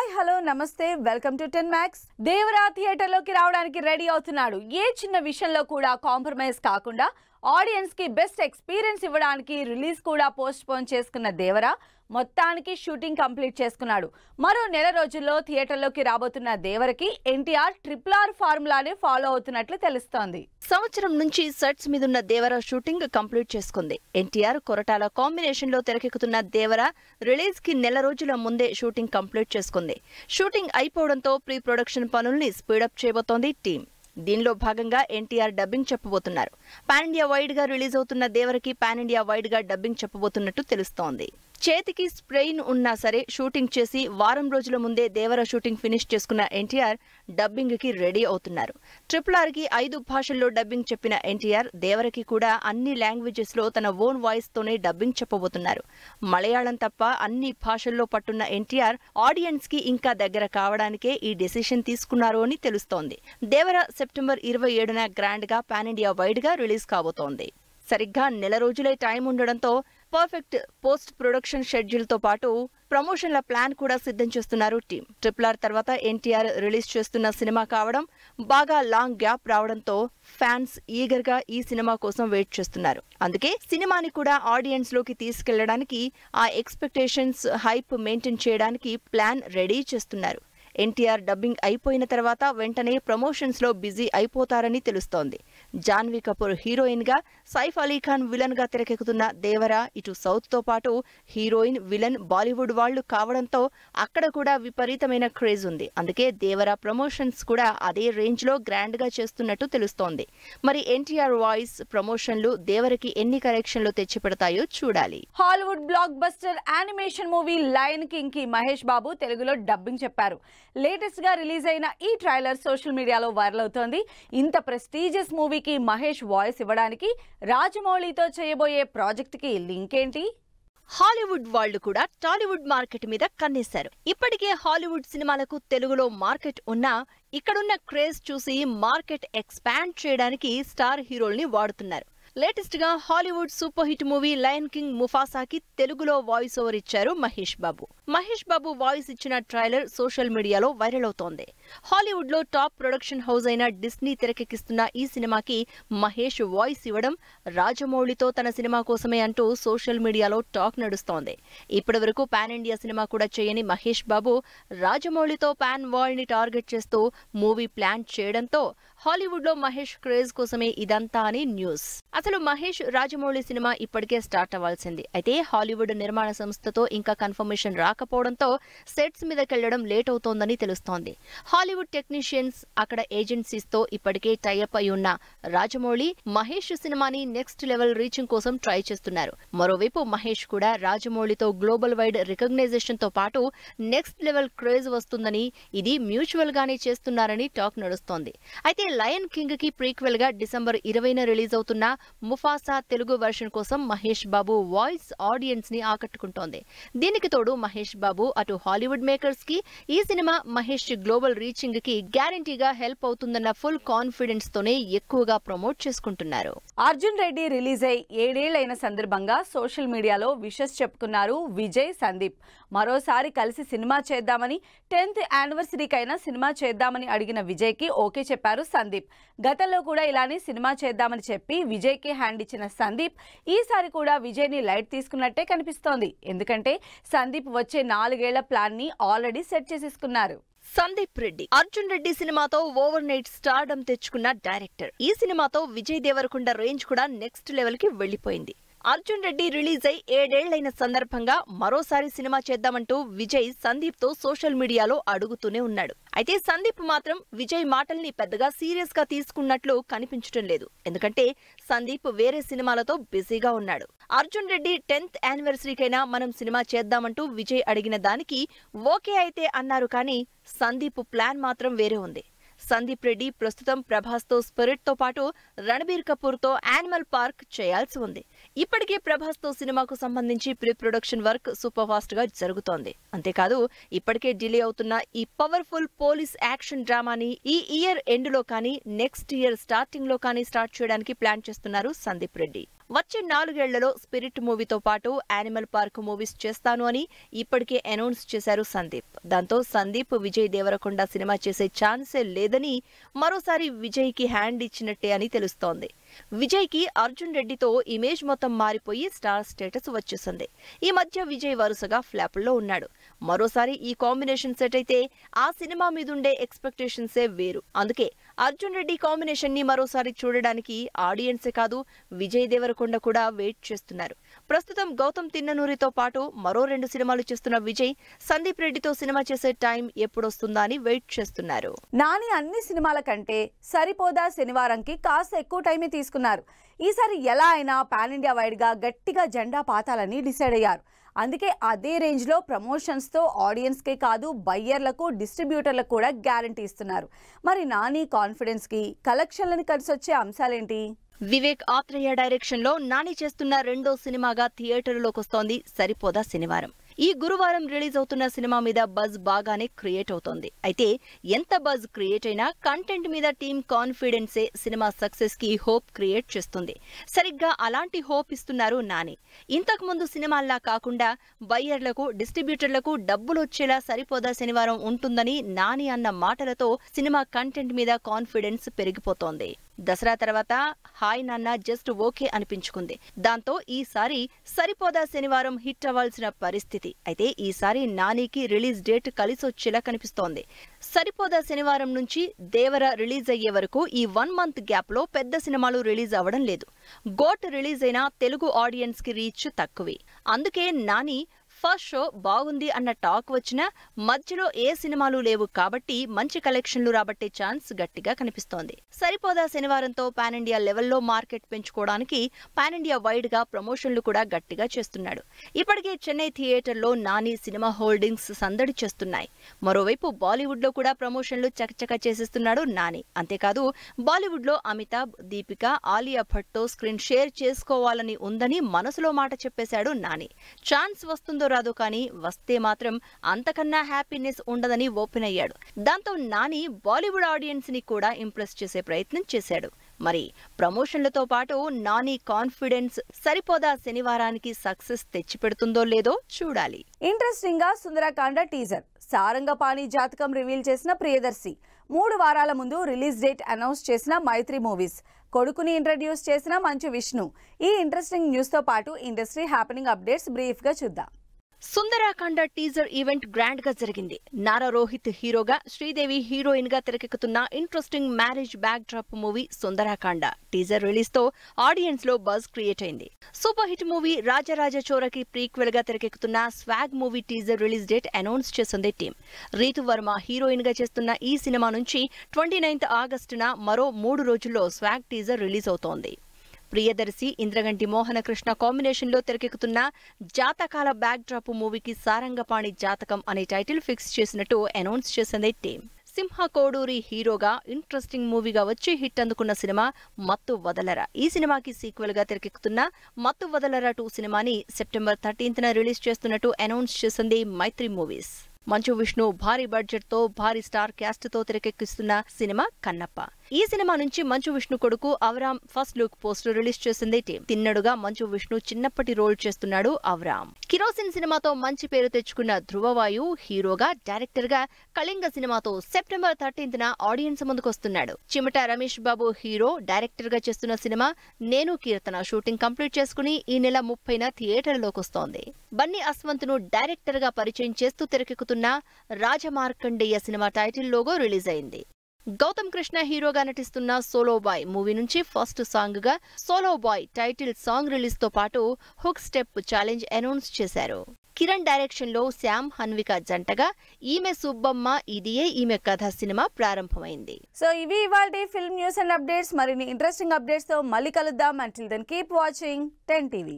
Hi hello నమస్తే welcome to 10 max. Devara theatre లోకి రావడానికి రెడీ అవుతున్నాడు. ఏ చిన్న విషయంలో కూడా కాంప్రమైజ్ కాకుండా ఆడియన్స్ కి బెస్ట్ ఎక్స్పీరియన్స్ ఇవ్వడానికి రిలీజ్ కూడా పోస్ట్ పోన్ చేసుకున్న దేవరా మొత్తానికి షూటింగ్ కంప్లీట్ చేసుకున్నాడు. మరో నెల రోజుల్లో థియేటర్లోకి రాబోతున్న దేవరకి ఎన్టీఆర్ RRR ఫార్ములానే ఫాలో అవుతున్నట్లు తెలుస్తోంది. సంవత్సరం నుంచి సెట్స్ మీదున్న దేవర షూటింగ్ కంప్లీట్ చేసుకుంది. ఎన్టీఆర్ కొరటాల కాంబినేషన్ లో తెరకెక్కుతున్న దేవర రిలీజ్ కి నెల రోజుల ముందే షూటింగ్ కంప్లీట్ చేసుకుంది. షూటింగ్ అయిపోవడంతో ప్రీ ప్రొడక్షన్ పనుల్ని స్పీడప్ చేయబోతోంది టీం. దీనిలో భాగంగా ఎన్టీఆర్ డబ్బింగ్ చెప్పబోతున్నారు. పాన్ ఇండియా వైడ్ గా రిలీజ్ అవుతున్న దేవరకి పాన్ ఇండియా వైడ్ గా డబ్బింగ్ చెప్పబోతున్నట్టు తెలుస్తోంది. చేతికి స్ప్రెయిన్ ఉన్నా సరే షూటింగ్ చేసి వారం రోజుల ముందే దేవర షూటింగ్ ఫినిష్ చేసుకున్న ఎన్టీఆర్ డబ్బింగ్ కి రెడీ అవుతున్నారు. RRR కి 5 భాషల్లో డబ్బింగ్ చెప్పిన ఎన్టీఆర్ దేవరకి కూడా అన్ని లాంగ్వేజెస్ లో తన ఓన్ వాయిస్ తోనే డబ్బింగ్ చెప్పబోతున్నారు. మలయాళం తప్ప అన్ని భాషల్లో పట్టున్న ఎన్టీఆర్ ఆడియన్స్ కి ఇంకా దగ్గర కావడానికే ఈ డెసిషన్ తీసుకున్నారు అని తెలుస్తోంది. దేవర సెప్టెంబర్ 27న గ్రాండ్ గా పాన్ ఇండియా వైడ్ గా రిలీజ్ కాబోతోంది. సరిగ్గా నెల రోజులే టైం ఉండడంతో పర్ఫెక్ట్ పోస్ట్ ప్రొడక్షన్ షెడ్యూల్ తో పాటు ప్రమోషన్ల ప్లాన్ కూడా సిద్ధం చేస్తున్నారు టీం. RRR తర్వాత ఎన్టీఆర్ రిలీజ్ చేస్తున్న సినిమా కావడం, బాగా లాంగ్ గ్యాప్ రావడంతో ఫ్యాన్స్ ఈగర్ గా ఈ సినిమా కోసం వెయిట్ చేస్తున్నారు. అందుకే సినిమాని కూడా ఆడియన్స్ లోకి తీసుకెళ్లడానికి ఆ ఎక్స్పెక్టేషన్స్ హైప్ మెయింటైన్ చేయడానికి ప్లాన్ రెడీ చేస్తున్నారు. ఎన్టీఆర్ డబ్బింగ్ అయిపోయిన తర్వాత వెంటనే ప్రమోషన్స్ లో బిజీ అయిపోతారని తెలుస్తోంది. జాన్వీ కపూర్ హీరోయిన్ గా, సైఫ్ అలీ ఖాన్ విలన్ గా తెరకెక్కుతున్న దేవర ఇటు సౌత్ తో పాటు హీరోయిన్ విలన్ బాలీవుడ్ వాళ్లు కావడంతో అక్కడ కూడా విపరీతమైన క్రేజ్ ఉంది. అందుకే దేవర ప్రమోషన్స్ కూడా అదే రేంజ్ లో గ్రాండ్ గా చేస్తున్నట్టు తెలుస్తోంది. మరి ఎన్టీఆర్ వాయిస్ ప్రమోషన్లు దేవరకి ఎన్ని కరెక్షన్లు తెచ్చిపెడతాయో చూడాలి. Hollywood block buster animation movie lion king కి మహేష్ బాబు తెలుగులో డబ్బింగ్ చెప్పారు. లేటెస్ట్ గా రిలీజ్ అయిన ఈ ట్రైలర్ సోషల్ మీడియాలో వైరల్ అవుతోంది. ఇంత ప్రెస్టీజియస్ మూవీకి మహేష్ వాయిస్ ఇవ్వడానికి రాజమౌళితో చేయబోయే ప్రాజెక్ట్ కి లింక్ ఏంటి? హాలీవుడ్ వాళ్లు కూడా టాలీవుడ్ మార్కెట్ మీద కన్నేశారు. ఇప్పటికే హాలీవుడ్ సినిమాలకు తెలుగులో మార్కెట్ ఉన్నా ఇక్కడున్న క్రేజ్ చూసి మార్కెట్ ఎక్స్పాండ్ చేయడానికి స్టార్ హీరోల్ని వాడుతున్నారు. లేటెస్ట్ గా Hollywood super hit movie lion king ముఫాసాకి తెలుగులో వాయిస్ ఓవర్ ఇచ్చారు మహేష్ బాబు. మహేష్ బాబు వాయిస్ ఇచ్చిన ట్రైలర్ సోషల్ మీడియాలో వైరల్ అవుతోంది. హాలీవుడ్ లో టాప్ ప్రొడక్షన్ హౌస్ అయిన డిస్నీ తెరకెక్కిస్తున్న ఈ సినిమాకి మహేష్ వాయిస్ ఇవ్వడం రాజమౌళితో తన సినిమా కోసమే అంటూ సోషల్ మీడియాలో టాక్ నడుస్తోంది. ఇప్పటి వరకు పాన్ ఇండియా సినిమా కూడా చేయని మహేష్ బాబు రాజమౌళితో పాన్ వరల్డ్ ని టార్గెట్ చేస్తూ మూవీ ప్లాన్ చేయడంతో హాలీవుడ్ లో మహేష్ క్రేజ్ కోసమే ఇదంతా అని న్యూస్. అసలు మహేష్ రాజమౌళి సినిమా ఇప్పటికే స్టార్ట్ అవ్వాల్సింది. అయితే హాలీవుడ్ నిర్మాణ సంస్థతో ఇంకా కన్ఫర్మేషన్ రాకపోవడంతో సెట్స్ మీదకెళ్లడం లేట్ అవుతోందని తెలుస్తోంది. హాలీవుడ్ టెక్నీషియన్స్, అక్కడ ఏజెన్సీస్ తో ఇప్పటికే టైఅప్ అయి ఉన్న రాజమౌళి మహేష్ సినిమాని నెక్స్ట్ లెవెల్ రీచింగ్ కోసం ట్రై చేస్తున్నారు. మరోవైపు మహేష్ కూడా రాజమౌళితో గ్లోబల్ వైడ్ రికగ్నైజేషన్ తో పాటు నెక్స్ట్ లెవెల్ క్రేజ్ వస్తుందని, ఇది మ్యూచువల్ గానే చేస్తున్నారని టాక్ నడుస్తోంది. అయితే లయన్ కింగ్ కి ప్రీక్వెల్ గా డిసెంబర్ 20న రిలీజ్ అవుతున్న ముఫాసా తెలుగు వెర్షన్ కోసం మహేష్ బాబు వాయిస్ ఆడియన్స్ ని ఆకట్టుకుంటోంది. దీనికి తోడు మహేష్ బాబు అటు హాలీవుడ్ మేకర్స్ కి ఈ సినిమా మహేష్ గ్లోబల్ రీచింగ్ కి గ్యారంటీగా హెల్ప్ అవుతుందన్న ఫుల్ కాన్ఫిడెన్స్ తోనే ఎక్కువగా ప్రమోట్ చేసుకుంటున్నారు. అర్జున్ రెడ్డి రిలీజ్ అయి 7 ఏళ్లైన సందర్భంగా సోషల్ మీడియాలో విషెస్ చెప్పుకున్నారు విజయ్, సందీప్. మరోసారి కలిసి సినిమా చేద్దామని, 10th యానివర్సరీకైనా సినిమా చేద్దామని అడిగిన విజయ్ కి ఓకే చెప్పారు సందీప్. గతంలో కూడా ఇలానే సినిమా చేద్దామని చెప్పి విజయ్ కి హ్యాండ్ ఇచ్చిన సందీప్ ఈసారి కూడా విజయ్ ని లైట్ తీసుకున్నట్టే కనిపిస్తోంది. ఎందుకంటే సందీప్ వచ్చే 4 ఏళ్ల ప్లాన్ ని ఆల్రెడీ సెట్ చేసేసుకున్నారు. సందీప్ రెడ్డి అర్జున్ రెడ్డి సినిమాతో ఓవర్ నైట్ స్టార్డమ్ తెచ్చుకున్న డైరెక్టర్. ఈ సినిమాతో విజయ్ దేవరకొండ రేంజ్ కూడా నెక్స్ట్ లెవెల్ కి వెళ్లిపోయింది. అర్జున్ రెడ్డి రిలీజ్ అయి 7 ఏళ్లైన సందర్భంగా మరోసారి సినిమా చేద్దామంటూ విజయ్ సందీప్ తో సోషల్ మీడియాలో అడుగుతూనే ఉన్నాడు. అయితే సందీప్ మాత్రం విజయ్ మాటల్ని పెద్దగా సీరియస్ గా తీసుకున్నట్లు కనిపించడం లేదు. ఎందుకంటే సందీప్ వేరే సినిమాలతో బిజీగా ఉన్నాడు. అర్జున్ రెడ్డి 10th యానివర్సరీకైనా మనం సినిమా చేద్దామంటూ విజయ్ అడిగిన దానికి ఓకే అయితే అన్నారు. కానీ సందీప్ ప్లాన్ మాత్రం వేరే ఉంది. సందీప్ రెడ్డి ప్రస్తుతం ప్రభాస్ తో స్పిరిట్ తో పాటు రణబీర్ కపూర్ తో యానిమల్ పార్క్ చేయాల్సి ఉంది. ఇప్పటికే ప్రభాస్ తో సినిమాకు సంబంధించి pre production work super fast గా జరుగుతోంది. అంతేకాదు ఇప్పటికే డిలే అవుతున్న ఈ పవర్ఫుల్ పోలీస్ యాక్షన్ డ్రామాని ఈ ఇయర్ ఎండ్ లో కానీ నెక్స్ట్ ఇయర్ స్టార్టింగ్ లో కానీ స్టార్ట్ చేయడానికి ప్లాన్ చేస్తున్నారు సందీప్ రెడ్డి. వచ్చే 4 ఏళ్లలో స్పిరిట్ మూవీతో పాటు యానిమల్ పార్క్ మూవీస్ చేస్తాను అని ఇప్పటికే అనౌన్స్ చేశారు సందీప్. దాంతో సందీప్ విజయ్ దేవరకొండ సినిమా చేసే ఛాన్సే లేదని, మరోసారి విజయ్కి హ్యాండ్ ఇచ్చినట్టే అని తెలుస్తోంది. విజయ్కి అర్జున్ రెడ్డితో ఇమేజ్ మొత్తం మారిపోయి స్టార్ స్టేటస్ వచ్చేసింది. ఈ మధ్య విజయ్ వరుసగా ఫ్లాపుల్లో ఉన్నాడు. మరోసారి ఈ కాంబినేషన్ సెట్ అయితే ఆ సినిమా మీదుండే ఎక్స్పెక్టేషన్సే వేరు. అందుకే అర్జున్ రెడ్డి కాంబినేషన్ ని మరోసారి చూడడానికి ఆడియన్సే కాదు, విజయ్ దేవరకొండ కూడా వెయిట్ చేస్తున్నారు. ప్రస్తుతం గౌతమ్ తిన్ననూరితో పాటు మరో 2 సినిమాలు చేస్తున్న విజయ్ సందీప్ రెడ్డితో సినిమా చేసే టైం ఎప్పుడొస్తుందా అని వెయిట్ చేస్తున్నారు. నాని అన్ని సినిమాల కంటే సరిపోదా శనివారంకి కాస్త ఎక్కువ టైమే తీసుకున్నారు. ఈసారి ఎలా అయినా పాన్ ఇండియా వైడ్ గా గట్టిగా జెండా పాతాలని డిసైడ్ అయ్యారు. అందుకే అదే రేంజ్ లో ప్రమోషన్స్ తో ఆడియన్స్ కే కాదు, బయ్యర్లకు, డిస్ట్రిబ్యూటర్లకు కూడా గ్యారంటీ ఇస్తున్నారు. మరి నాని కాన్ఫిడెన్స్ కి, కలెక్షన్లని కలిసి వచ్చే అంశాలేంటి? వివేక్ ఆత్రేయ డైరెక్షన్ లో నాని చేస్తున్న 2వ సినిమాగా థియేటర్లోకి వస్తోంది సరిపోదా శనివారం. ఈ గురువారం రిలీజ్ అవుతున్న సినిమా మీద బజ్ బాగానే క్రియేట్ అవుతోంది. అయితే ఎంత బజ్ క్రియేట్ అయినా కంటెంట్ మీద టీమ్ కాన్ఫిడెన్సే సినిమా సక్సెస్ కి హోప్ క్రియేట్ చేస్తుంది. సరిగ్గా అలాంటి హోప్ ఇస్తున్నారు నాని. ఇంతకు ముందు సినిమాల్లా కాకుండా బయ్యర్లకు, డిస్ట్రిబ్యూటర్లకు డబ్బులు వచ్చేలా సరిపోదా శనివారం ఉంటుందని నాని అన్న మాటలతో సినిమా కంటెంట్ మీద కాన్ఫిడెన్స్ పెరిగిపోతోంది. దసరా తర్వాత హాయ్ నాన్న జస్ట్ ఓకే అనిపించుకుంది. దాంతో ఈసారి సరిపోదా శనివారం హిట్ అవ్వాల్సిన పరిస్థితి. అయితే ఈసారి నానికి రిలీజ్ డేట్ కలిసొచ్చేలా కనిపిస్తోంది. సరిపోదా శనివారం నుంచి దేవర రిలీజ్ అయ్యే వరకు ఈ 1 మంత్ గ్యాప్ లో పెద్ద సినిమాలు రిలీజ్ అవ్వడం లేదు. గోట్ రిలీజ్ అయినా తెలుగు ఆడియన్స్ కి రీచ్ తక్కువే. అందుకే నాని ఫస్ట్ షో బాగుంది అన్న టాక్ వచ్చినా మధ్యలో ఏ సినిమాలు లేవు కాబట్టి మంచి కలెక్షన్లు రాబట్టే ఛాన్స్ గట్టిగా కనిపిస్తోంది. సరిపోదా శనివారంతో పాన్ ఇండియా లెవెల్లో మార్కెట్ పెంచుకోవడానికి పాన్ ఇండియా వైడ్ గా ప్రమోషన్లు కూడా గట్టిగా చేస్తున్నాడు. ఇప్పటికే చెన్నై థియేటర్లో నాని సినిమా హోల్డింగ్స్ సందడి చేస్తున్నాయి. మరోవైపు బాలీవుడ్ లో కూడా ప్రమోషన్లు చకచక చేసేస్తున్నాడు నాని. అంతేకాదు బాలీవుడ్ లో అమితాబ్, దీపిక, ఆలియా భట్ తో స్క్రీన్ షేర్ చేసుకోవాలని ఉందని మనసులో మాట చెప్పేశాడు నాని. ఛాన్స్ వస్తుందో రాదు కానీ వస్తే మాత్రం అంతకన్నా హ్యాపీనెస్ ఉండదని ఓపెన్ అయ్యాడు. దాంతో నాని బాలీవుడ్ ఆడియన్స్ ని కూడా ఇంప్రెస్ చేసే ప్రయత్నం చేశాడు. మరి ప్రమోషన్లతో పాటు నాని కాన్ఫిడెన్స్ సరిపోదా శనివారానికి సక్సెస్ తెచ్చిపెడుతుందో లేదో చూడాలి. ఇంట్రెస్టింగ్ గా సుందరకాండ టీజర్, సారంగపాణి జాతకం రివీల్ చేసిన ప్రియదర్శి, 3 వారాల ముందు రిలీజ్ డేట్ అనౌన్స్ చేసిన మైత్రి మూవీస్, కొడుకుని ఇంట్రడ్యూస్ చేసిన మంచు విష్ణు. ఈ ఇంట్రెస్టింగ్ న్యూస్ తో పాటు ఇండస్ట్రీ హ్యాపెనింగ్ అప్డేట్స్ బ్రీఫ్ గా చూద్దాం. సుందరాకాండ టీజర్ ఈవెంట్ గ్రాండ్ గా జరిగింది. నారా రోహిత్ హీరోగా, శ్రీదేవి హీరోయిన్ గా తెరకెక్కుతున్న interesting marriage backdrop movie Sundarakanda teaser release తో ఆడియన్స్ లో బజ్ క్రియేట్ అయింది. సూపర్ హిట్ మూవీ రాజరాజ చోరకి ప్రీక్వెల్ గా తెరకెక్కుతున్న swag movie teaser release date announce చేసింది టీం. రీతు వర్మ హీరోయిన్ గా చేస్తున్న ఈ సినిమా నుంచి 29th ఆగస్టున మరో 3 రోజుల్లో స్వాగ్ టీజర్ రిలీజ్ అవుతోంది. ప్రియదర్శి, ఇంద్రగంటి మోహనకృష్ణ కాంబినేషన్ లో తెరకెక్కుతున్న జాతకాల బ్యాక్ డ్రాప్ మూవీకి సారంగపాణి జాతకం అనే టైటిల్ ఫిక్స్ చేసినట్టు అనౌన్స్ చేసింది టీం. సింహ కోడూరి హీరోగా ఇంట్రెస్టింగ్ మూవీగా వచ్చి హిట్ అందుకున్న సినిమా మత్తు వదలరా. ఈ సినిమాకి సీక్వెల్ గా తెరకెక్కుతున్న మత్తు వదలరా 2 సినిమాని సెప్టెంబర్ 13th రిలీజ్ చేస్తున్నట్టు అనౌన్స్ చేసింది మైత్రి మూవీస్. మంచు విష్ణు భారీ బడ్జెట్ తో భారీ స్టార్ క్యాస్ట్ తో తెరకెక్కిస్తున్న సినిమా కన్నప్ప. ఈ సినిమా నుంచి మంచు విష్ణు కొడుకు అవరామ్ ఫస్ట్ లుక్ పోస్టర్ రిలీజ్ చేసింది టీం. తిన్నడుగా మంచు విష్ణు చిన్నప్పటి రోల్ చేస్తున్నాడు అవరామ్. కిరోసిన్ సినిమాతో మంచి పేరు తెచ్చుకున్న ధృవవాయు హీరోగా, డైరెక్టర్ గా కళింగ సినిమాతో సెప్టెంబర్ 13th ఆడియన్స్ ముందుకొస్తున్నాడు. చిమట రమేష్ బాబు హీరో, డైరెక్టర్ గా చేస్తున్న సినిమా నేను కీర్తన షూటింగ్ కంప్లీట్ చేసుకుని ఈ నెల 30న థియేటర్లోకి వస్తోంది. బన్నీ అస్వంత్ ను డైరెక్టర్ గా పరిచయం చేస్తూ తెరకెక్కుతున్న Rajamarkandeya cinema title logo release అయింది. గౌతమ్ కృష్ణ హీరోగా నటిస్తున్న సోలో బాయ్ మూవీ నుంచి ఫస్ట్ సాంగ్ గా solo boy title song release తో పాటు హుక్ స్టెప్ ఛాలెంజ్ అనౌన్స్ చేశారు. కిరణ్ డైరెక్షన్ లో శ్యామ్, హన్విక జంటగా ఈమె సుబ్బమ్మ ఇదియే ఈమె కథ సినిమా ప్రారంభమైంది. సో ఇవి ఇవాల్టి ఫిల్మ్ న్యూస్ అండ్ అప్డేట్స్. మరిన్ని ఇంట్రెస్టింగ్ అప్డేట్స్ తో మళ్ళీ కలుద్దాం. Until then keep watching 10 TV.